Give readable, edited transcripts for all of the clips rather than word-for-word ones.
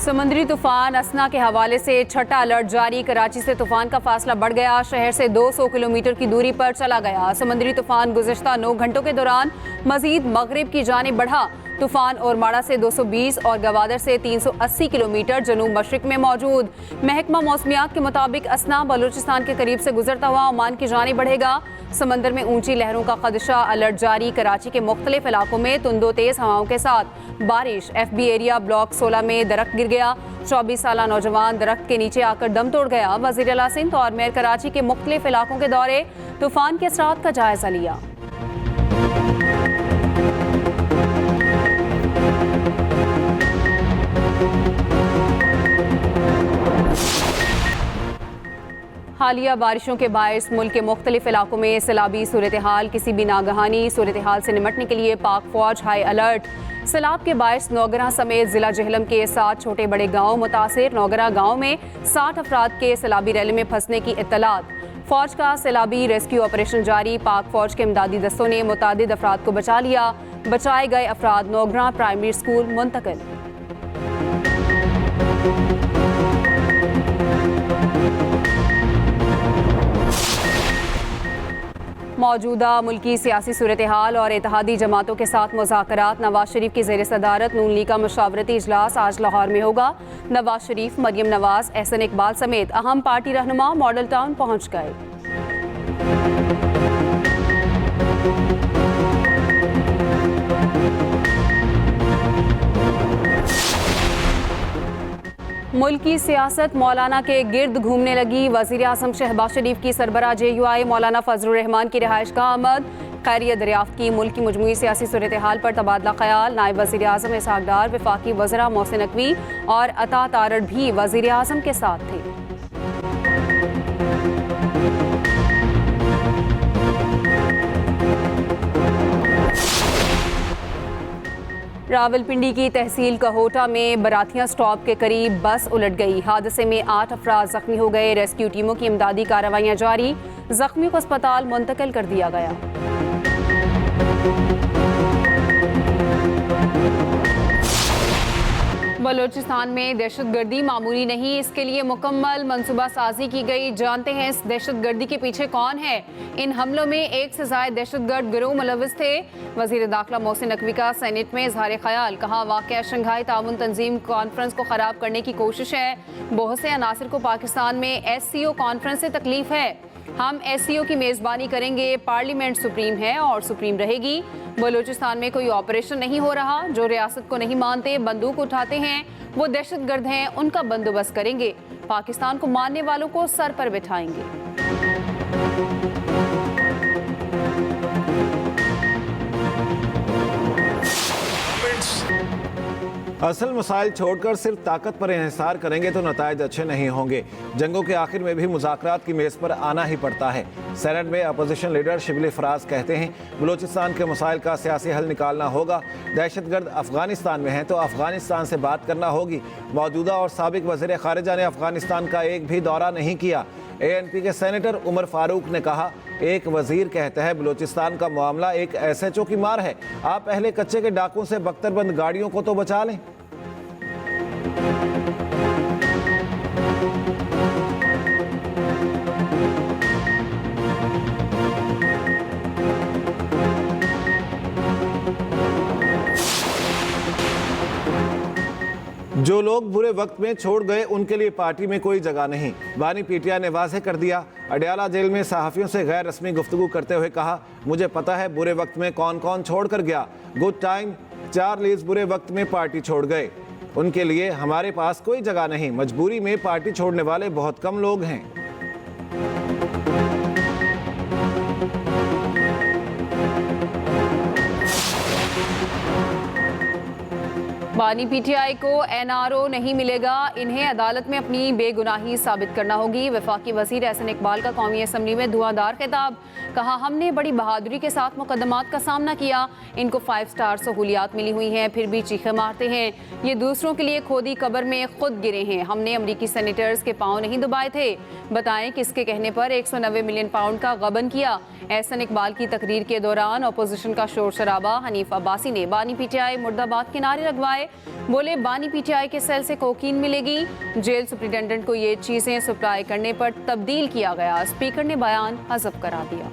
समुद्री तूफान असना के हवाले से छठा अलर्ट जारी। कराची से तूफान का फासला बढ़ गया, शहर से 200 किलोमीटर की दूरी पर चला गया। समुद्री तूफान गुज़िश्ता 9 घंटों के दौरान मजीद मगरिब की जानिब बढ़ा। तूफान ओरमाड़ा से 220 और गवादर से 380 किलोमीटर जनूब मशरिक में मौजूद। महकमा मौसमियात के मुताबिक असना बलूचिस्तान के करीब से गुजरता हुआ ओमान की जानिब बढ़ेगा। समंदर में ऊंची लहरों का खदशा, अलर्ट जारी। कराची के मुख्तलिफ इलाकों में तुंदो तेज हवाओं के साथ बारिश। FB एरिया ब्लॉक 16 में दरख्त गिर गया। 24 साला नौजवान दरख्त के नीचे आकर दम तोड़ गया। वज़ीर आला सिंध और मेयर कराची के मुख्तलिफ इलाकों के दौरे, तूफान के असरात का जायजा लिया। हालिया बारिशों के बायस मुल्क के मुख्तलिफ इलाकों में सैलाबी सूरत हाल। किसी भी नागहानी सूरत हाल से निमटने के लिए पाक फौज हाई अलर्ट। सैलाब के बायस नौगरा समेत जिला जहलम के 7 छोटे बड़े गांव मुतासिर। नौगरा गांव में 60 अफराद के सैलाबी रैली में फंसने की इत्तलात। फौज का सैलाबी रेस्क्यू ऑपरेशन जारी। पाक फौज के इमदादी दस्तों ने मुतादिद अफराद को बचा लिया। बचाए गए अफराद नौगरा प्राइमरी स्कूल मुंतकिल। मौजूदा मुल्की सियासी सूरत हाल और इत्तेहादी जमातों के साथ मुज़ाकरात। नवाज शरीफ की ज़ेर सदारत नून लीग का मशावरती इजलास आज लाहौर में होगा। नवाज शरीफ, मरियम नवाज, एहसन इकबाल समेत अहम पार्टी रहनुमा मॉडल टाउन पहुँच गए। मुल्क की सियासत मौलाना के गिर्द घूमने लगी। वज़ीर आज़म शहबाज शरीफ की सरबराह JUI मौलाना फजलुर रहमान की रिहाइश का आमद। खैरियत दरियाफ्त की। मुल्क की मजमूई सियासी सूरत हाल पर तबादला ख्याल। नायब वज़ीर आज़म इसहाक डार, वफाकी वज़रा मोहसिन नकवी और अता तारड़ भी वज़ीर आज़म के साथ थे। रावलपिंडी की तहसील कहोटा में बरातियां स्टॉप के करीब बस उलट गई। हादसे में 8 अफराद जख्मी हो गए। रेस्क्यू टीमों की इमदादी कार्रवाइयां जारी। जख्मियों को अस्पताल मुंतकिल कर दिया गया। बलूचिस्तान में दहशतगर्दी मामूली नहीं, इसके लिए मुकम्मल मनसूबा साजी की गई। जानते हैं इस दहशतगर्दी के पीछे कौन है। इन हमलों में 1 से ज़ायद दहशतगर्द गिरोह मुलव्विस थे। वज़ीर दाखिला मोहसिन नकवी का सेनेट में इजहार ख्याल। कहा, वाक़या शंघाई ताउन तंजीम कॉन्फ्रेंस को ख़राब करने की कोशिश है। बहुत से अनासिर को पाकिस्तान में SCO कॉन्फ्रेंस से तकलीफ है। हम SCO की मेज़बानी करेंगे। पार्लियामेंट सुप्रीम है और सुप्रीम रहेगी। बलूचिस्तान में कोई ऑपरेशन नहीं हो रहा। जो रियासत को नहीं मानते, बंदूक उठाते हैं, वो दहशतगर्द हैं। उनका बंदोबस्त करेंगे। पाकिस्तान को मानने वालों को सर पर बिठाएंगे। असल मसाइल छोड़कर सिर्फ ताकत पर इंहिसार करेंगे तो नताइज अच्छे नहीं होंगे। जंगों के आखिर में भी मुज़ाकरात की मेज़ पर आना ही पड़ता है। सेनेट में अपोजिशन लीडर शिबली फराज कहते हैं, बलूचिस्तान के मसाइल का सियासी हल निकालना होगा। दहशतगर्द अफगानिस्तान में हैं तो अफगानिस्तान से बात करना होगी। मौजूदा और साबिक वज़ीर ख़ारिजा ने अफगानिस्तान का एक भी दौरा नहीं किया। ANP के सेनेटर उमर फारूक ने कहा, एक वजीर कहता है बलूचिस्तान का मामला एक SHO की मार है। आप पहले कच्चे के डाकुओं से बख्तरबंद गाड़ियों को तो बचा लें। जो लोग बुरे वक्त में छोड़ गए उनके लिए पार्टी में कोई जगह नहीं। बानी PTI ने वाज़ेह कर दिया। अडयाला जेल में सहाफ़ियों से गैर रस्मी गुफ्तगू करते हुए कहा, मुझे पता है बुरे वक्त में कौन कौन छोड़ कर गया। गुड टाइम 4 लीज बुरे वक्त में पार्टी छोड़ गए। उनके लिए हमारे पास कोई जगह नहीं। मजबूरी में पार्टी छोड़ने वाले बहुत कम लोग हैं। बानी PTI को NRO नहीं मिलेगा। इन्हें अदालत में अपनी बेगुनाही साबित करना होगी। वफाकी वज़ीर एहसन इकबाल का कौमी असम्बली में धुआंधार खिताब। कहा, हमने बड़ी बहादुरी के साथ मुकदमात का सामना किया। इनको 5 स्टार सहूलियात मिली हुई हैं, फिर भी चीखे मारते हैं। ये दूसरों के लिए खोदी कब्र में खुद गिरे हैं। हमने अमरीकी सेनेटर्स के पाँव नहीं दबाए थे। बताएं किसके कहने पर 190 मिलियन पाउंड का गबन किया। एहसन इकबाल की तकरीर के दौरान अपोजिशन का शोर शराबा। हनीफ अब्बासी ने बानी PTI मुर्दाबाद के नारे लगवाए। बोले बानी पीटीआई के सेल से कोकीन मिलेगी। जेल सुप्रिंटेंडेंट को ये चीजें सप्लाई करने पर तब्दील किया गया। स्पीकर ने बयान हज़फ करा दिया।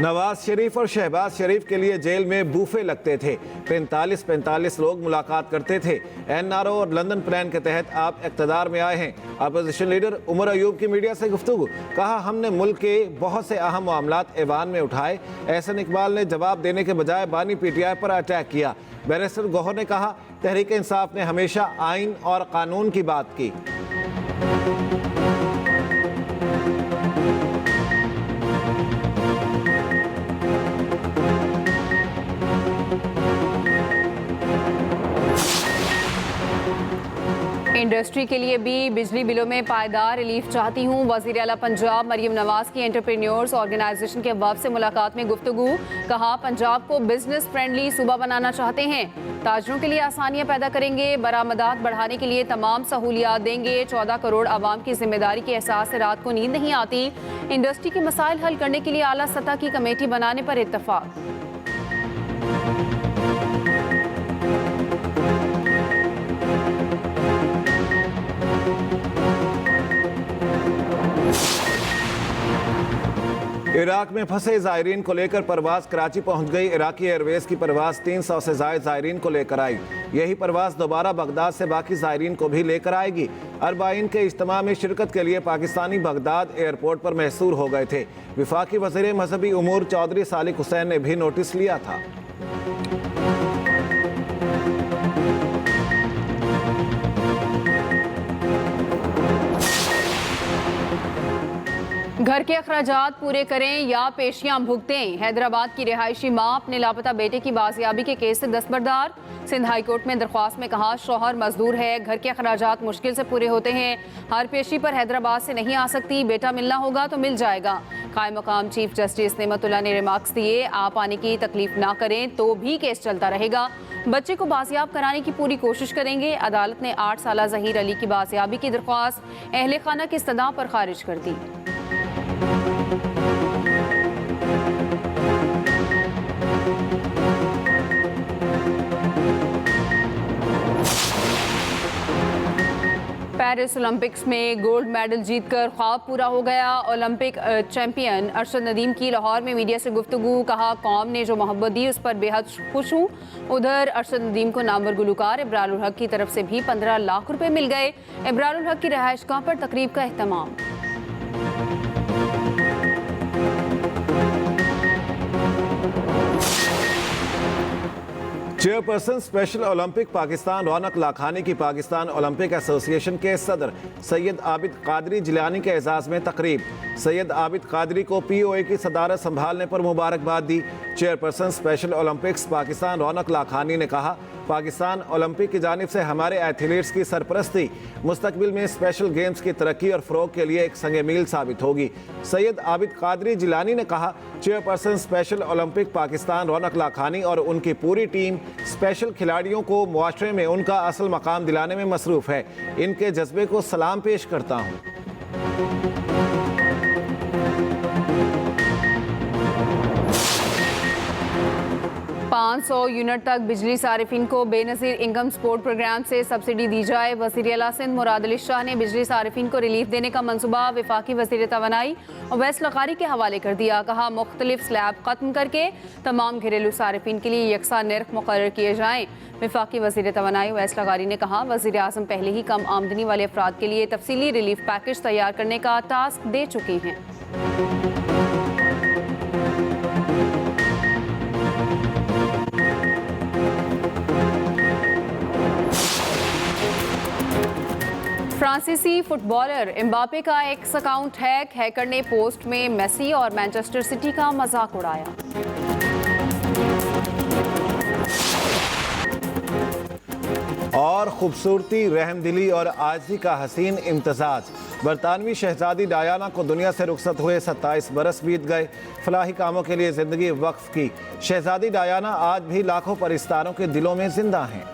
नवाज शरीफ और शहबाज शरीफ के लिए जेल में बूफे लगते थे। 45 लोग मुलाकात करते थे। एनआरओ और लंदन प्लान के तहत आप इक़्तिदार में आए हैं। अपोजिशन लीडर उमर अयूब की मीडिया से गुफ्तगू, कहा हमने मुल्क के बहुत से अहम मामलात ऐवान में उठाए। एहसन इकबाल ने जवाब देने के बजाय बानी पीटीआई पर अटैक किया। बैरिस्टर गौहर ने कहा तहरीक इंसाफ ने हमेशा आइन और कानून की बात की। इंडस्ट्री के लिए भी बिजली बिलों में पायदार रिलीफ चाहती हूँ। वज़ीर आला पंजाब मरियम नवाज की एंटरप्रेन्योर्स ऑर्गेनाइजेशन के वफ़द से मुलाकात में गुफ्तगू, कहा पंजाब को बिजनेस फ्रेंडली सूबा बनाना चाहते हैं। ताजरों के लिए आसानियाँ पैदा करेंगे। बरामदात बढ़ाने के लिए तमाम सहूलियात देंगे। 14 करोड़ आवाम की जिम्मेदारी के एहसास से रात को नींद नहीं आती। इंडस्ट्री के मसाइल हल करने के लिए आला सतह की कमेटी बनाने पर इत्तफाक। इराक में फंसे ज़ायरीन को लेकर परवाज़ कराची पहुंच गई। इराकी एयरवेज़ की परवाज़ 300 से ज़ायद ज़ायरीन को लेकर आई। यही परवाज़ दोबारा बगदाद से बाकी ज़ायरीन को भी लेकर आएगी। अरबाइन के इज्तिमा में शिरकत के लिए पाकिस्तानी बगदाद एयरपोर्ट पर महसूर हो गए थे। वफाकी वज़ीर मजहबी उमूर चौधरी सालिक हुसैन ने भी नोटिस लिया था। घर के अखराजात पूरे करें या पेशियां भुगतें। हैदराबाद की रिहायशी मां अपने लापता बेटे की बाजियाबी के केस से दस्तबरदार। सिंध हाई कोर्ट में दरख्वास्त में कहा शौहर मजदूर है, घर के अखराजात मुश्किल से पूरे होते हैं, हर पेशी पर हैदराबाद से नहीं आ सकती, बेटा मिलना होगा तो मिल जाएगा। कायम मकाम चीफ जस्टिस नेमतुल्लाह ने रिमार्क्स दिए, आप आने की तकलीफ ना करें तो भी केस चलता रहेगा। बच्चे को बाजियाब कराने की पूरी कोशिश करेंगे। अदालत ने 8 साला जहीर अली की बाजियाबी की दरख्वास्त अहले खाना की इस्तदा पर खारिज कर दी। पेरिस ओलंपिक्स में गोल्ड मेडल जीतकर ख्वाब पूरा हो गया। ओलंपिक चैंपियन अरशद नदीम की लाहौर में मीडिया से गुफ्तगू, कहा कौम ने जो मोहब्बत दी उस पर बेहद खुश हूँ। उधर अरशद नदीम को नामवर गुलकार इब्रारुल हक की तरफ से भी 15 लाख रुपए मिल गए। इब्रारुल हक की रिहाइशगाह पर तकरीब का एहतमाम। चेयरपर्सन स्पेशल ओलंपिक पाकिस्तान रौनक लाखानी की पाकिस्तान ओलंपिक एसोसिएशन के सदर सैयद आबिद कादरी जिलानी के एजाज़ में तकरीब। सैयद आबिद कादरी को POA की सदारत संभालने पर मुबारकबाद दी। चेयरपर्सन स्पेशल ओलंपिक्स पाकिस्तान रौनक लाखानी ने कहा पाकिस्तान ओलंपिक की जानिब से हमारे एथलीट्स की सरपरस्ती मुस्तकबिल में स्पेशल गेम्स की तरक्की और फ़रोग के लिए एक संग मील साबित होगी। सैयद आबिद कादरी जिलानी ने कहा चेयरपर्सन स्पेशल ओलंपिक पाकिस्तान रौनक लाखानी और उनकी पूरी टीम स्पेशल खिलाड़ियों को मुआशरे में उनका असल मकाम दिलाने में मसरूफ़ है। इनके जज्बे को सलाम पेश करता हूँ। 500 यूनिट तक बिजली सारिफिन को बेनज़ीर इनकम सपोर्ट प्रोग्राम से सब्सिडी दी जाए। वज़ीर आला सिंध मुराद अली शाह ने बिजली सारिफिन को रिलीफ देने का मंसूबा वफाकी वज़ीर तवानाई अवैस लग़ारी के हवाले कर दिया। कहा मुख्तलिफ स्लैब ख़त्म करके तमाम घरेलू सारिफिन के लिए यकसा निर्ख मुक़र्रर किए जाएँ। वफाकी वज़ीर तवानाई अवैस लग़ारी ने कहा वज़ीर आज़म पहले ही कम आमदनी वाले अफराद के लिए तफसीली रिलीफ पैकेज तैयार करने का टास्क दे चुके हैं। फ्रांसीसी फुटबॉलर एम्बापे का एक्स अकाउंट हैकर ने पोस्ट में मेसी और मैनचेस्टर सिटी का मजाक उड़ाया। और खूबसूरती, रहमदिली और आजिज़ी का हसीन इम्तजाज। बरतानवी शहजादी डायना को दुनिया से रुखसत हुए 27 बरस बीत गए। फलाही कामों के लिए ज़िंदगी वक्फ की शहजादी डायना आज भी लाखों परिस्तारों के दिलों में जिंदा हैं।